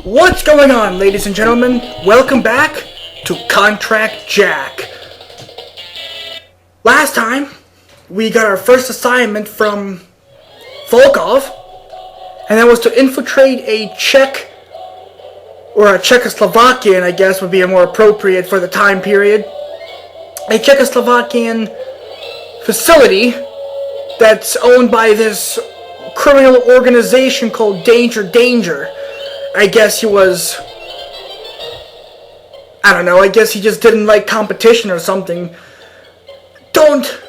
What's going on, ladies and gentlemen? Welcome back to Contract Jack. Last time, we got our first assignment from Volkov, and that was to infiltrate a Czech, or a Czechoslovakian, I guess would be more appropriate for the time period, a Czechoslovakian facility that's owned by this criminal organization called Danger. I guess he was, I don't know, I guess he just didn't like competition or something. Don't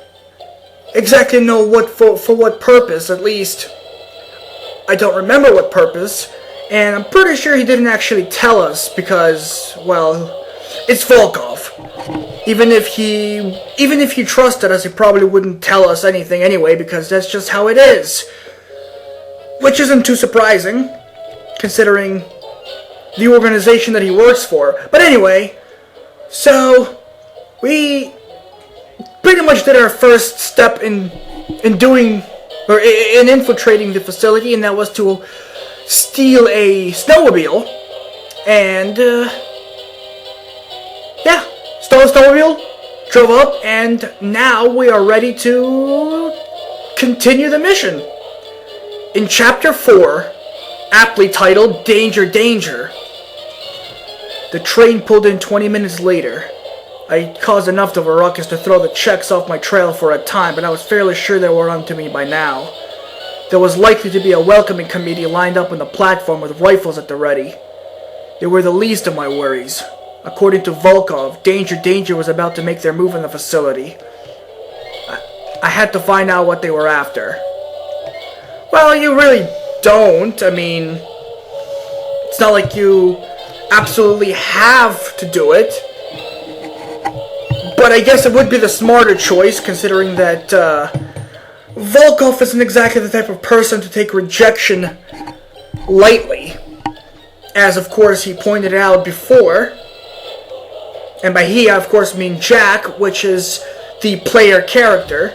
exactly know what for what purpose, at least I don't remember what purpose, and I'm pretty sure he didn't actually tell us because, well, it's Volkov. Even if he trusted us, he probably wouldn't tell us anything anyway, because that's just how it is. Which isn't too surprising, considering the organization that he works for. But anyway, so we pretty much did our first step in infiltrating the facility, and that was to steal a snowmobile. And yeah, stole a snowmobile, drove up, and now we are ready to continue the mission. In Chapter 4, aptly titled Danger. The train pulled in 20 minutes later. I caused enough of a ruckus to throw the Czechs off my trail for a time, but I was fairly sure they were onto me by now. There was likely to be a welcoming committee lined up on the platform with rifles at the ready. They were the least of my worries. According to Volkov, Danger was about to make their move in the facility. I had to find out what they were after. Well, you really don't. I mean, it's not like you absolutely have to do it. But I guess it would be the smarter choice, considering that Volkov isn't exactly the type of person to take rejection lightly. As, of course, he pointed out before. And by he, I, of course, mean Jack, which is the player character.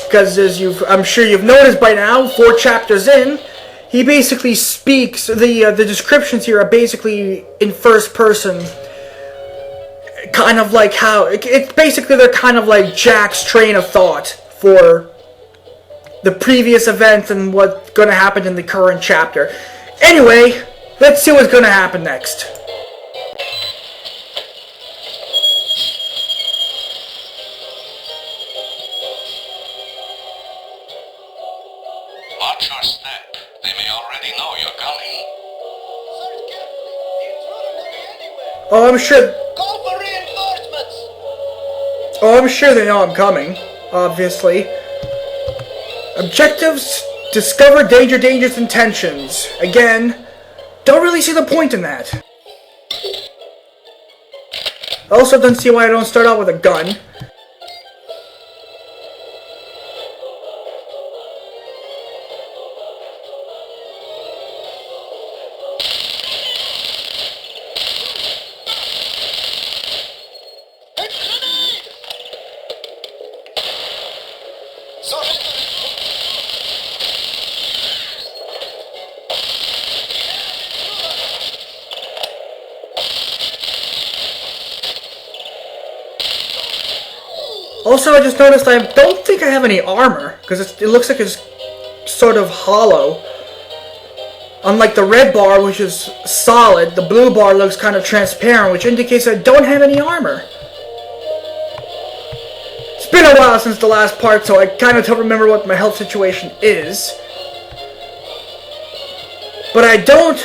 Because as I'm sure you've noticed by now, 4 chapters in, he basically speaks, the descriptions here are basically in first person, kind of like how, it's basically they're kind of like Jack's train of thought for the previous events and what's going to happen in the current chapter. Anyway, let's see what's going to happen next. Watch your step. They may already know you're coming. Search carefully. The intruder could be anywhere. Oh, I'm sure. Call for reinforcements. Oh, I'm sure they know I'm coming. Obviously. Objectives: discover Danger's intentions. Again, don't really see the point in that. I also don't see why I don't start out with a gun. Also, I just noticed I don't think I have any armor, because it looks like it's sort of hollow. Unlike the red bar, which is solid, the blue bar looks kind of transparent, which indicates I don't have any armor. It's been a while since the last part, so I kind of don't remember what my health situation is. But I don't,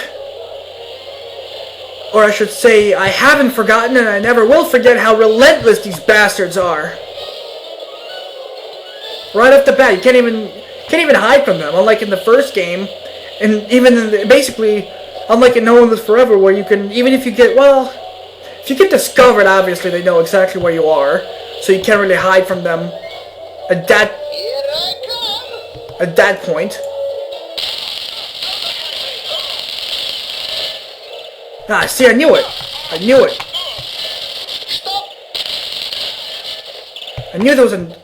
or I should say, I haven't forgotten, and I never will forget how relentless these bastards are. Right off the bat, you can't even hide from them. Unlike in the first game, and even in basically, unlike in No One Lives Forever, where you can, even if you get discovered, obviously they know exactly where you are, so you can't really hide from them at that point. Ah, see, I knew it. I knew there was a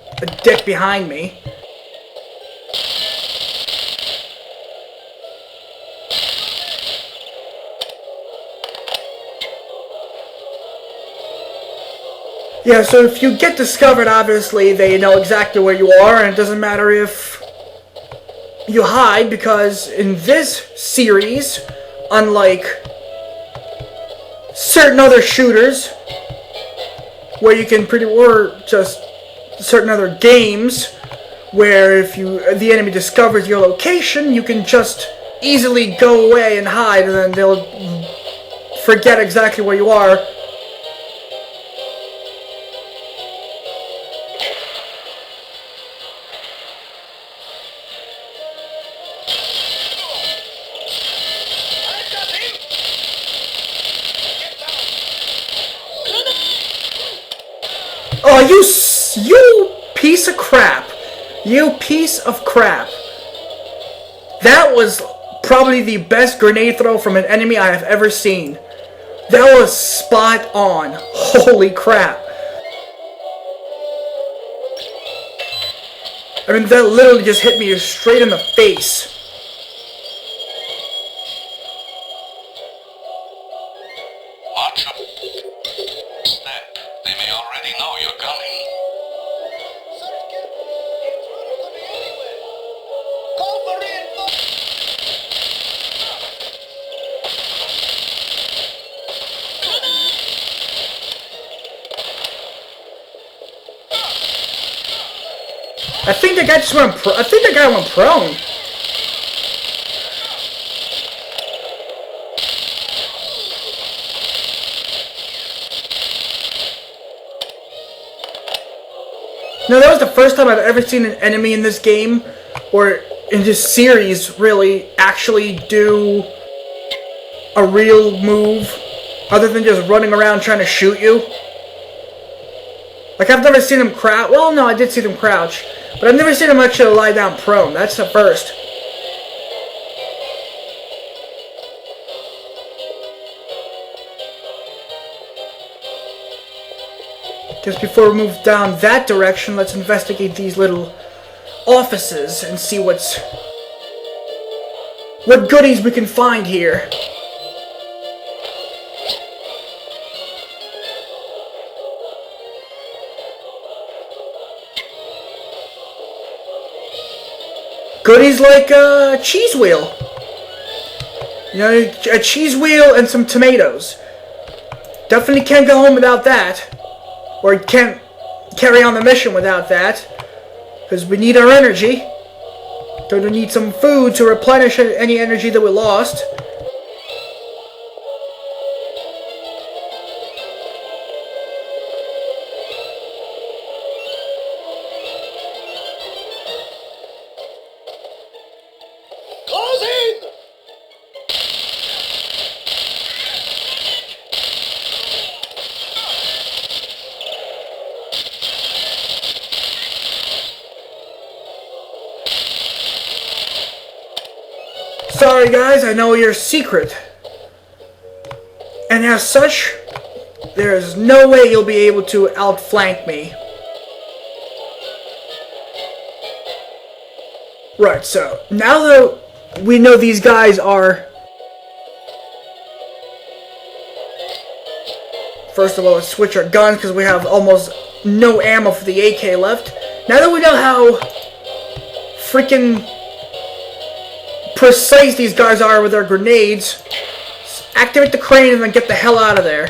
dick behind me. Yeah, so if you get discovered, obviously they know exactly where you are, and it doesn't matter if you hide, because in this series, unlike certain other shooters, where you can or just certain other games, where if the enemy discovers your location, you can just easily go away and hide, and then they'll forget exactly where you are. I got him! Get down! Oh, you piece of crap. You piece of crap. That was probably the best grenade throw from an enemy I have ever seen. That was spot on. Holy crap. I mean, that literally just hit me straight in the face. Watch out. Step. They may already know you're coming. Sergeant, the intruder could be anywhere. Call for reinforcements. I think the guy just went. I think the guy went prone. No, that was the first time I've ever seen an enemy in this game, or in this series, really actually do a real move, other than just running around trying to shoot you. Like, I've never seen him crouch. Well, no, I did see them crouch, but I've never seen him actually lie down prone. That's the first. Just before we move down that direction, let's investigate these little offices and see what goodies we can find here. Goodies like a cheese wheel. You know, a cheese wheel and some tomatoes. Definitely can't go home without that. Or can't carry on the mission without that. Because we need our energy. Going to need some food to replenish any energy that we lost. Close in! Sorry guys, I know you're secret. And as such, there is no way you'll be able to outflank me. Right, so now that we know these guys are... First of all, let's switch our guns because we have almost no ammo for the AK left. Now that we know how freaking precise these guys are with their grenades, activate the crane and then get the hell out of there.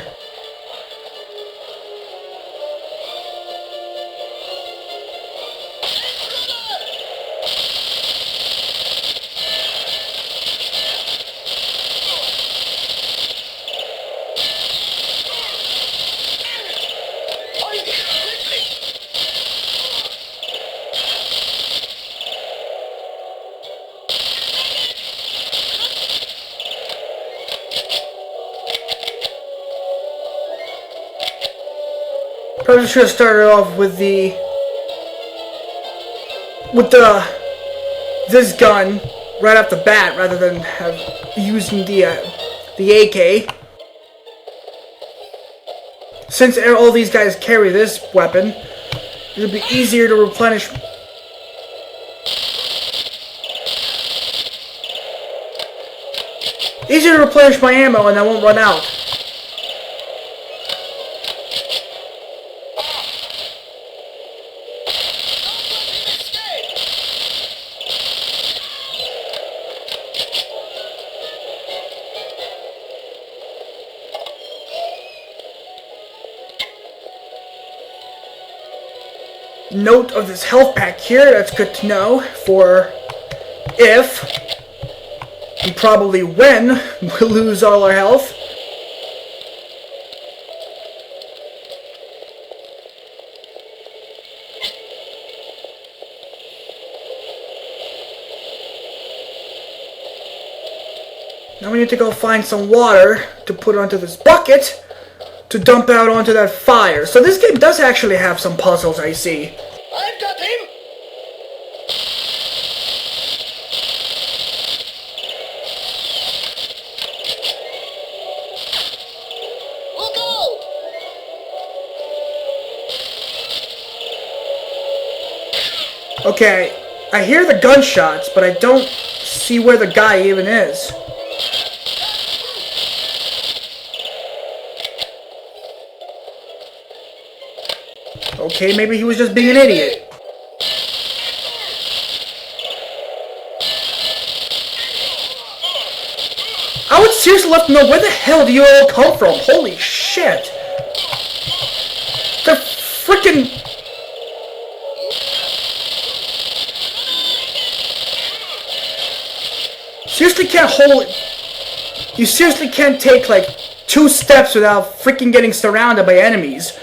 Probably should have started off with this gun right off the bat rather than have using the AK. Since all these guys carry this weapon, it'll be easier to replenish. Easier to replenish my ammo and I won't run out. note of this health pack here. That's good to know for if, and probably when, we lose all our health. Now we need to go find some water to put onto this bucket to dump out onto that fire. So this game does actually have some puzzles, I see. I've got him! Look out! Okay, I hear the gunshots, but I don't see where the guy even is. Okay, maybe he was just being an idiot. I would seriously love to know, where the hell do you all come from? Holy shit. The freaking... Seriously can't hold... You seriously can't take like 2 steps without freaking getting surrounded by enemies.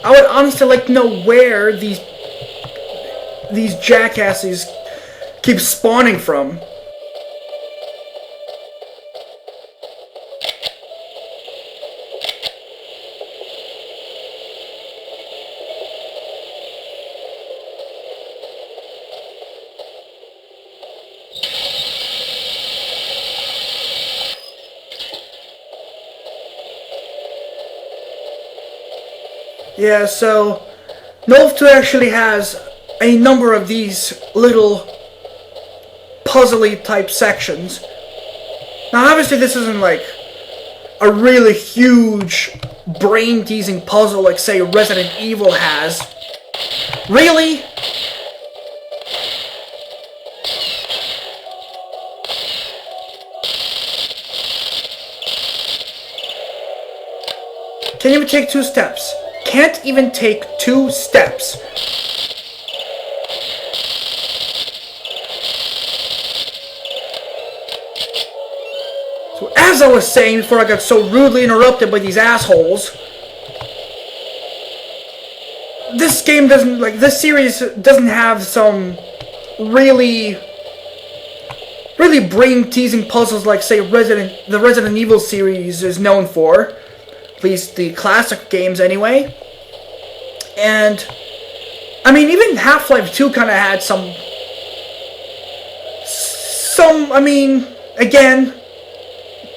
I would honestly like to know where these jackasses keep spawning from. Yeah, so Nov 2 actually has a number of these little puzzly type sections. Now obviously this isn't like a really huge brain-teasing puzzle like say Resident Evil has. Really? Can't even take 2 steps. Can't even take 2 steps. So as I was saying before I got so rudely interrupted by these assholes, this game doesn't, like, this series doesn't have some really brain-teasing puzzles like, say, the Resident Evil series is known for. At least the classic games anyway. And I mean, even Half-Life 2 kind of had some, I mean, again,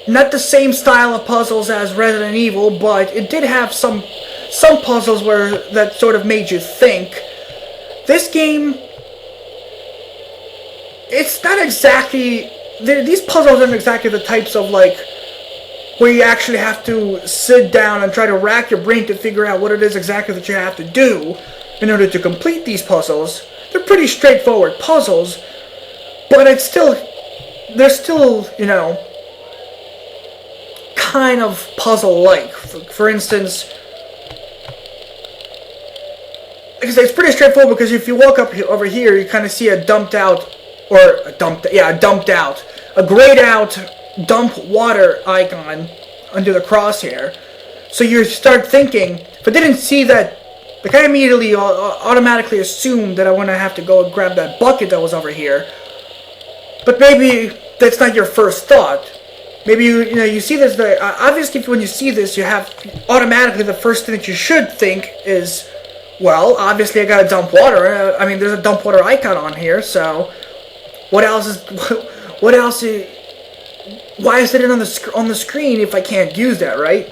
not the same style of puzzles as Resident Evil, but it did have some puzzles that sort of made you think. This game, it's not exactly, these puzzles aren't exactly the types of, like, where you actually have to sit down and try to rack your brain to figure out what it is exactly that you have to do in order to complete these puzzles. They're pretty straightforward puzzles, but they're still, you know, kind of puzzle-like. For instance, because it's pretty straightforward, because if you walk up over here, you kind of see a grayed out dump water icon under the crosshair. So you start thinking, if I didn't see that, like I immediately automatically assumed that I want to have to go and grab that bucket that was over here. But maybe that's not your first thought. Maybe you see this. Obviously, when you see this, you have automatically the first thing that you should think is, well, obviously I gotta dump water. I mean, there's a dump water icon on here, so what else is? Why is it on the screen if I can't use that, right?